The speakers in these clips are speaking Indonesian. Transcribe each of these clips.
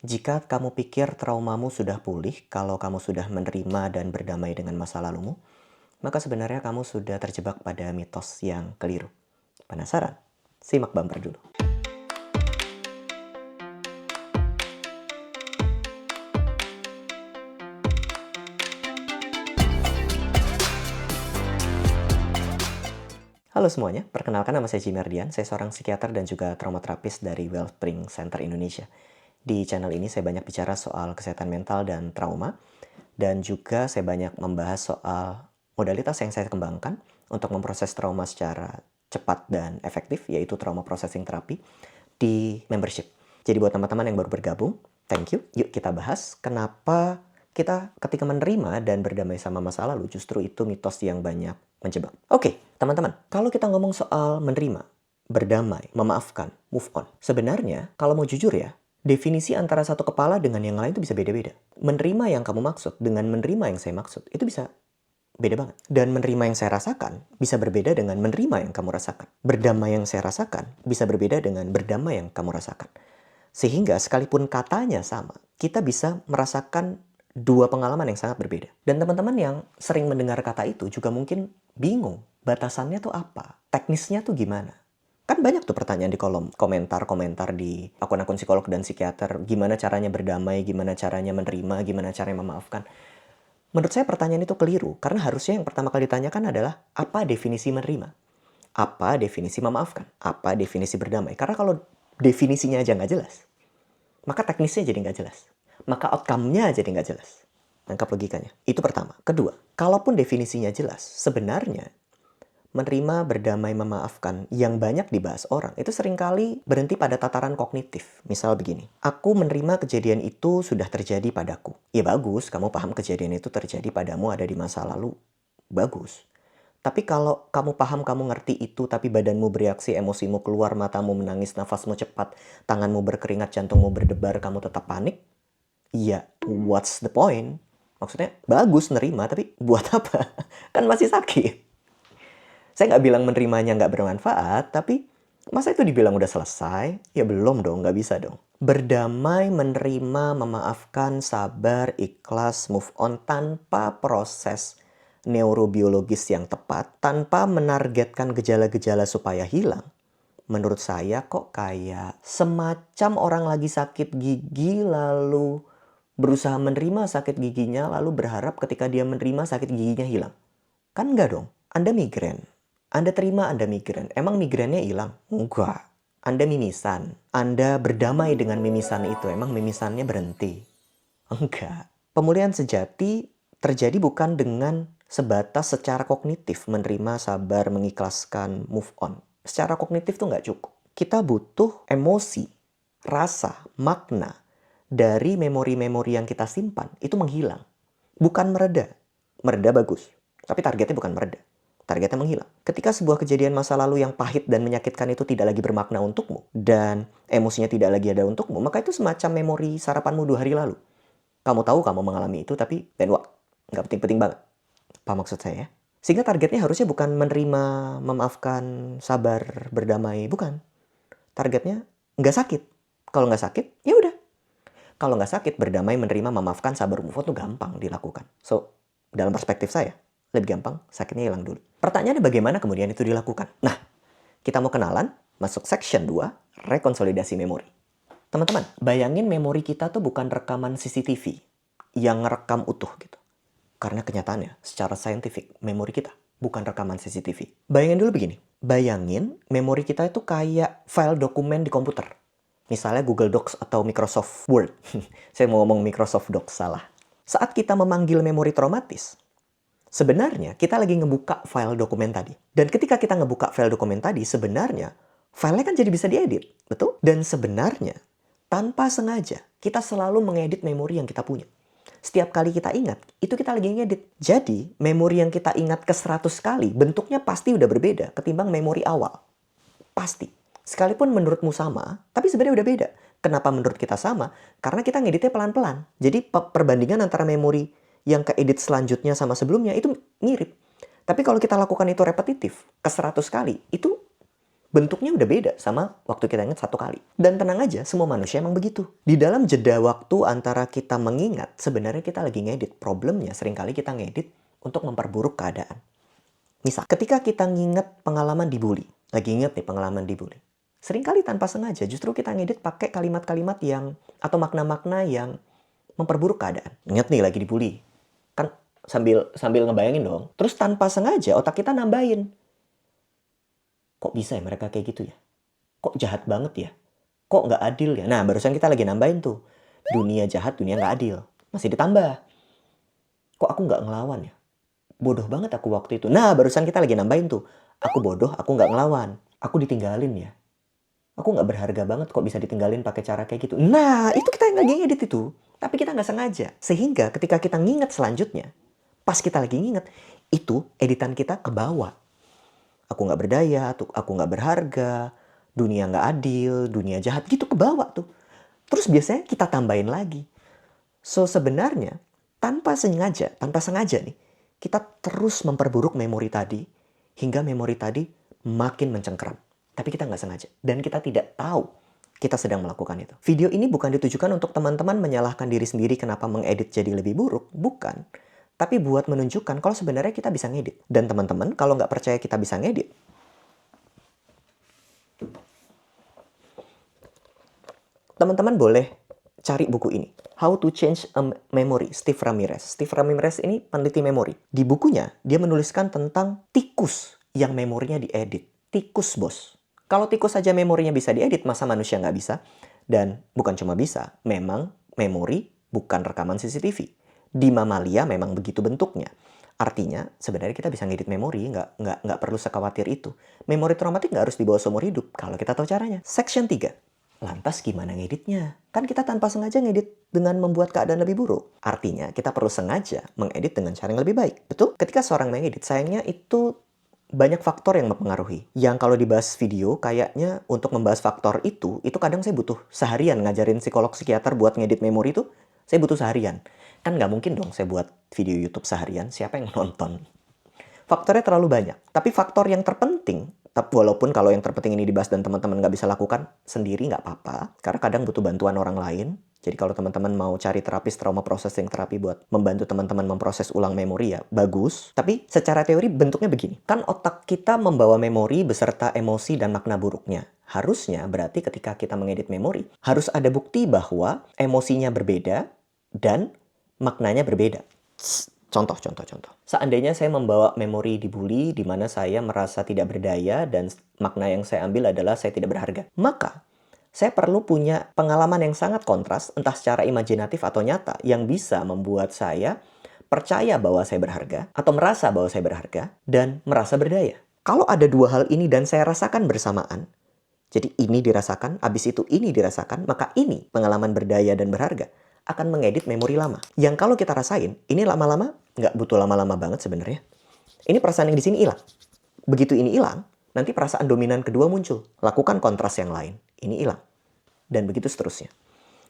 Jika kamu pikir traumamu sudah pulih kalau kamu sudah menerima dan berdamai dengan masa lalumu, maka sebenarnya kamu sudah terjebak pada mitos yang keliru. Penasaran? Simak bumper dulu. Halo semuanya, perkenalkan nama saya Jimmy Ardian. Saya seorang psikiater dan juga traumaterapis dari Wellspring Center Indonesia. Di channel ini saya banyak bicara soal kesehatan mental dan trauma, dan juga saya banyak membahas soal modalitas yang saya kembangkan untuk memproses trauma secara cepat dan efektif, yaitu trauma processing therapy di membership. Jadi buat teman-teman yang baru bergabung, thank you. Yuk kita bahas kenapa kita ketika menerima dan berdamai sama masa lalu, justru itu mitos yang banyak menjebak. Oke, teman-teman, kalau kita ngomong soal menerima, berdamai, memaafkan, move on. Sebenarnya, kalau mau jujur ya, definisi antara satu kepala dengan yang lain itu bisa beda-beda. Menerima yang kamu maksud dengan menerima yang saya maksud, itu bisa beda banget. Dan menerima yang saya rasakan bisa berbeda dengan menerima yang kamu rasakan. Berdamai yang saya rasakan bisa berbeda dengan berdamai yang kamu rasakan. Sehingga sekalipun katanya sama, kita bisa merasakan dua pengalaman yang sangat berbeda. Dan teman-teman yang sering mendengar kata itu juga mungkin bingung, batasannya tuh apa? Teknisnya tuh gimana? Kan banyak tuh pertanyaan di kolom komentar-komentar di akun-akun psikolog dan psikiater. Gimana caranya berdamai, gimana caranya menerima, gimana caranya memaafkan. Menurut saya pertanyaan itu keliru, karena harusnya yang pertama kali ditanyakan adalah apa definisi menerima? Apa definisi memaafkan? Apa definisi berdamai? Karena kalau definisinya aja nggak jelas, maka teknisnya jadi nggak jelas. Maka outcome-nya jadi nggak jelas. Tangkap logikanya. Itu pertama. Kedua, kalaupun definisinya jelas, sebenarnya menerima, berdamai, memaafkan yang banyak dibahas orang itu seringkali berhenti pada tataran kognitif. Misal begini, aku menerima kejadian itu sudah terjadi padaku. Ya bagus, kamu paham kejadian itu terjadi padamu ada di masa lalu. Bagus. Tapi kalau kamu paham, kamu ngerti itu, tapi badanmu bereaksi, emosimu keluar, matamu menangis, nafasmu cepat, tanganmu berkeringat, jantungmu berdebar, kamu tetap panik, ya what's the point? Maksudnya bagus nerima, tapi buat apa? Kan masih sakit. Saya nggak bilang menerimanya nggak bermanfaat, tapi masa itu dibilang udah selesai? Ya belum dong, nggak bisa dong. Berdamai, menerima, memaafkan, sabar, ikhlas, move on tanpa proses neurobiologis yang tepat, tanpa menargetkan gejala-gejala supaya hilang. Menurut saya kok kayak semacam orang lagi sakit gigi lalu berusaha menerima sakit giginya lalu berharap ketika dia menerima sakit giginya hilang. Kan enggak dong. Anda migren. Anda terima Anda migren. Emang migrennya hilang? Enggak. Anda mimisan. Anda berdamai dengan mimisan itu. Emang mimisannya berhenti? Enggak. Pemulihan sejati terjadi bukan dengan sebatas secara kognitif. Menerima, sabar, mengikhlaskan, move on. Secara kognitif tuh nggak cukup. Kita butuh emosi, rasa, makna dari memori-memori yang kita simpan. Itu menghilang. Bukan mereda. Mereda bagus. Tapi targetnya bukan mereda. Targetnya menghilang. Ketika sebuah kejadian masa lalu yang pahit dan menyakitkan itu tidak lagi bermakna untukmu, dan emosinya tidak lagi ada untukmu, maka itu semacam memori sarapanmu 2 hari lalu. Kamu tahu kamu mengalami itu, tapi then what? Nggak penting-penting banget. Apa maksud saya? Sehingga targetnya harusnya bukan menerima, memaafkan, sabar, berdamai. Bukan. Targetnya nggak sakit. Kalau nggak sakit, ya udah. Kalau nggak sakit, berdamai, menerima, memaafkan, sabar, move on itu gampang dilakukan. So, dalam perspektif saya, lebih gampang, sakitnya hilang dulu. Pertanyaannya bagaimana kemudian itu dilakukan? Nah, kita mau kenalan, masuk section 2, rekonsolidasi memori. Teman-teman, bayangin memori kita tuh bukan rekaman CCTV yang ngerekam utuh gitu. Karena kenyataannya, secara saintifik, memori kita bukan rekaman CCTV. Bayangin dulu begini, bayangin memori kita itu kayak file dokumen di komputer. Misalnya Google Docs atau Microsoft Word. Saya mau ngomong Microsoft Docs, salah. Saat kita memanggil memori traumatis, sebenarnya kita lagi ngebuka file dokumen tadi. Dan ketika kita ngebuka file dokumen tadi, sebenarnya filenya kan jadi bisa diedit, betul? Dan sebenarnya, tanpa sengaja, kita selalu mengedit memori yang kita punya. Setiap kali kita ingat, itu kita lagi ngedit. Jadi, memori yang kita ingat ke 100 kali, bentuknya pasti udah berbeda ketimbang memori awal. Pasti. Sekalipun menurutmu sama, tapi sebenarnya udah beda. Kenapa menurut kita sama? Karena kita ngeditnya pelan-pelan. Jadi perbandingan antara memori yang keedit selanjutnya sama sebelumnya itu mirip. Tapi kalau kita lakukan itu repetitif, ke 100 kali, itu bentuknya udah beda sama waktu kita ingat satu kali. Dan tenang aja, semua manusia emang begitu. Di dalam jeda waktu antara kita mengingat, sebenarnya kita lagi ngedit. Problemnya seringkali kita ngedit untuk memperburuk keadaan. Misal, ketika kita nginget pengalaman dibully, lagi inget nih pengalaman dibully. Seringkali tanpa sengaja justru kita ngedit pakai kalimat-kalimat yang, atau makna-makna yang memperburuk keadaan. Ingat nih lagi dibully. Kan sambil ngebayangin dong. Terus tanpa sengaja otak kita nambahin. Kok bisa ya mereka kayak gitu ya? Kok jahat banget ya? Kok nggak adil ya? Nah, barusan kita lagi nambahin tuh. Dunia jahat, dunia nggak adil. Masih ditambah. Kok aku nggak ngelawan ya? Bodoh banget aku waktu itu. Nah, barusan kita lagi nambahin tuh. Aku bodoh, aku nggak ngelawan. Aku ditinggalin ya. Aku nggak berharga banget kok bisa ditinggalin pakai cara kayak gitu. Nah, itu kita yang lagi ngedit itu. Tapi kita nggak sengaja. Sehingga ketika kita nginget selanjutnya, pas kita lagi nginget, itu editan kita ke bawah. Aku nggak berdaya, aku nggak berharga, dunia nggak adil, dunia jahat, gitu ke bawah tuh. Terus biasanya kita tambahin lagi. So sebenarnya tanpa sengaja nih, kita terus memperburuk memori tadi, hingga memori tadi makin mencengkeram. Tapi kita nggak sengaja, dan kita tidak tahu kita sedang melakukan itu. Video ini bukan ditujukan untuk teman-teman menyalahkan diri sendiri kenapa mengedit jadi lebih buruk, bukan. Tapi buat menunjukkan kalau sebenarnya kita bisa ngedit. Dan teman-teman, kalau nggak percaya kita bisa ngedit, teman-teman boleh cari buku ini. How to Change a Memory, Steve Ramirez. Steve Ramirez ini peneliti memori. Di bukunya, dia menuliskan tentang tikus yang memorinya diedit. Tikus, bos. Kalau tikus saja memorinya bisa diedit, masa manusia nggak bisa? Dan bukan cuma bisa, memang memori bukan rekaman CCTV. Di mamalia memang begitu bentuknya. Artinya, sebenarnya kita bisa ngedit memori, nggak perlu sekhawatir itu. Memori traumatik nggak harus dibawa seumur hidup, kalau kita tahu caranya. Section 3. Lantas gimana ngeditnya? Kan kita tanpa sengaja ngedit dengan membuat keadaan lebih buruk. Artinya, kita perlu sengaja mengedit dengan cara yang lebih baik. Betul? Ketika seorang mengedit, sayangnya itu banyak faktor yang mempengaruhi. Yang kalau dibahas video, kayaknya untuk membahas faktor itu kadang saya butuh seharian ngajarin psikolog psikiater buat ngedit memori itu, saya butuh seharian. Kan nggak mungkin dong saya buat video YouTube seharian, siapa yang nonton? Faktornya terlalu banyak. Tapi faktor yang terpenting, walaupun kalau yang terpenting ini dibahas dan teman-teman nggak bisa lakukan sendiri, nggak apa-apa. Karena kadang butuh bantuan orang lain. Jadi kalau teman-teman mau cari terapis trauma processing terapi buat membantu teman-teman memproses ulang memori ya bagus. Tapi secara teori bentuknya begini. Kan otak kita membawa memori beserta emosi dan makna buruknya. Harusnya berarti ketika kita mengedit memori, harus ada bukti bahwa emosinya berbeda dan maknanya berbeda. Contoh. Seandainya saya membawa memori dibully di mana saya merasa tidak berdaya dan makna yang saya ambil adalah saya tidak berharga. Maka, saya perlu punya pengalaman yang sangat kontras, entah secara imajinatif atau nyata, yang bisa membuat saya percaya bahwa saya berharga, atau merasa bahwa saya berharga, dan merasa berdaya. Kalau ada dua hal ini dan saya rasakan bersamaan, jadi ini dirasakan, abis itu ini dirasakan, maka ini pengalaman berdaya dan berharga akan mengedit memori lama. Yang kalau kita rasain, ini lama-lama, nggak butuh lama-lama banget sebenarnya. Ini perasaan yang di sini hilang. Begitu ini hilang, nanti perasaan dominan kedua muncul. Lakukan kontras yang lain. Ini hilang. Dan begitu seterusnya.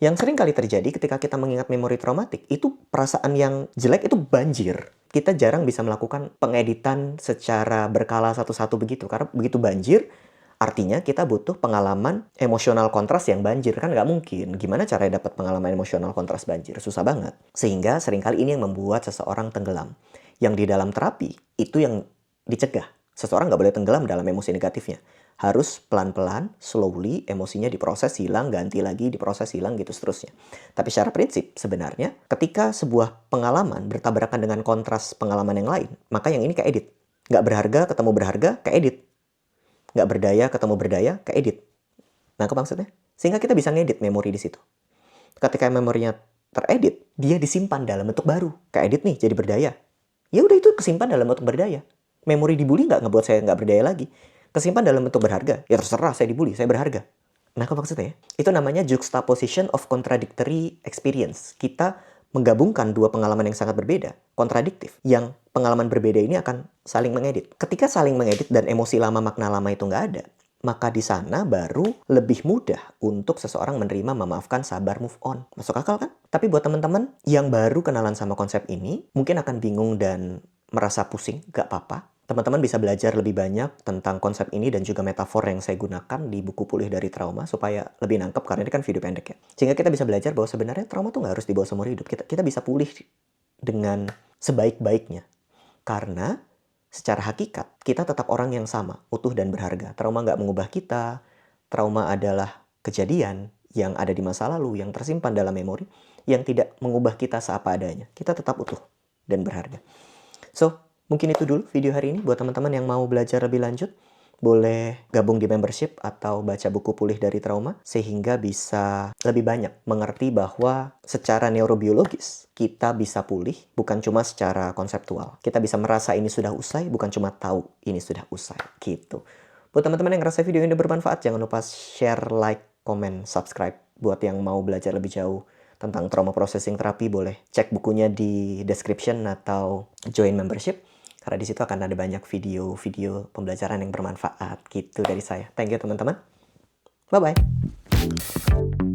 Yang sering kali terjadi ketika kita mengingat memori traumatik, itu perasaan yang jelek itu banjir. Kita jarang bisa melakukan pengeditan secara berkala satu-satu begitu. Karena begitu banjir, artinya kita butuh pengalaman emosional kontras yang banjir. Kan nggak mungkin. Gimana caranya dapat pengalaman emosional kontras banjir? Susah banget. Sehingga seringkali ini yang membuat seseorang tenggelam. Yang di dalam terapi, itu yang dicegah. Seseorang nggak boleh tenggelam dalam emosi negatifnya. Harus pelan-pelan, slowly, emosinya diproses, hilang, ganti lagi, diproses, hilang, gitu seterusnya. Tapi secara prinsip, sebenarnya, ketika sebuah pengalaman bertabrakan dengan kontras pengalaman yang lain, maka yang ini keedit. Nggak berharga ketemu berharga, keedit. Nggak berdaya ketemu berdaya, keedit. Nangkep maksudnya? Sehingga kita bisa ngedit memori di situ. Ketika memorinya teredit, dia disimpan dalam bentuk baru. Keedit nih, jadi berdaya. Ya udah itu kesimpan dalam bentuk berdaya. Memori dibully nggak ngebuat saya nggak berdaya lagi. Kesimpan dalam bentuk berharga. Ya terserah, saya dibully, saya berharga. Nangkep maksudnya ya? Itu namanya juxtaposition of contradictory experience. Kita menggabungkan dua pengalaman yang sangat berbeda, kontradiktif, yang pengalaman berbeda ini akan saling mengedit. Ketika saling mengedit dan emosi lama, makna lama itu nggak ada, maka di sana baru lebih mudah untuk seseorang menerima, memaafkan, sabar, move on. Masuk akal kan? Tapi buat teman-teman yang baru kenalan sama konsep ini, mungkin akan bingung dan merasa pusing, gak apa-apa. Teman-teman bisa belajar lebih banyak tentang konsep ini dan juga metafor yang saya gunakan di buku Pulih dari Trauma supaya lebih nangkep, karena ini kan video pendek ya. Sehingga kita bisa belajar bahwa sebenarnya trauma tuh nggak harus dibawa seumur hidup. Kita bisa pulih dengan sebaik-baiknya. Karena secara hakikat kita tetap orang yang sama, utuh dan berharga. Trauma nggak mengubah kita. Trauma adalah kejadian yang ada di masa lalu, yang tersimpan dalam memori, yang tidak mengubah kita seapa adanya. Kita tetap utuh dan berharga. So, mungkin itu dulu video hari ini. Buat teman-teman yang mau belajar lebih lanjut, boleh gabung di membership atau baca buku Pulih dari Trauma, sehingga bisa lebih banyak mengerti bahwa secara neurobiologis kita bisa pulih bukan cuma secara konseptual. Kita bisa merasa ini sudah usai, bukan cuma tahu ini sudah usai, gitu. Buat teman-teman yang ngerasa video ini bermanfaat, jangan lupa share, like, komen, subscribe. Buat yang mau belajar lebih jauh tentang trauma processing terapi, boleh cek bukunya di description atau join membership. Karena di situ akan ada banyak video-video pembelajaran yang bermanfaat gitu dari saya. Thank you teman-teman. Bye-bye.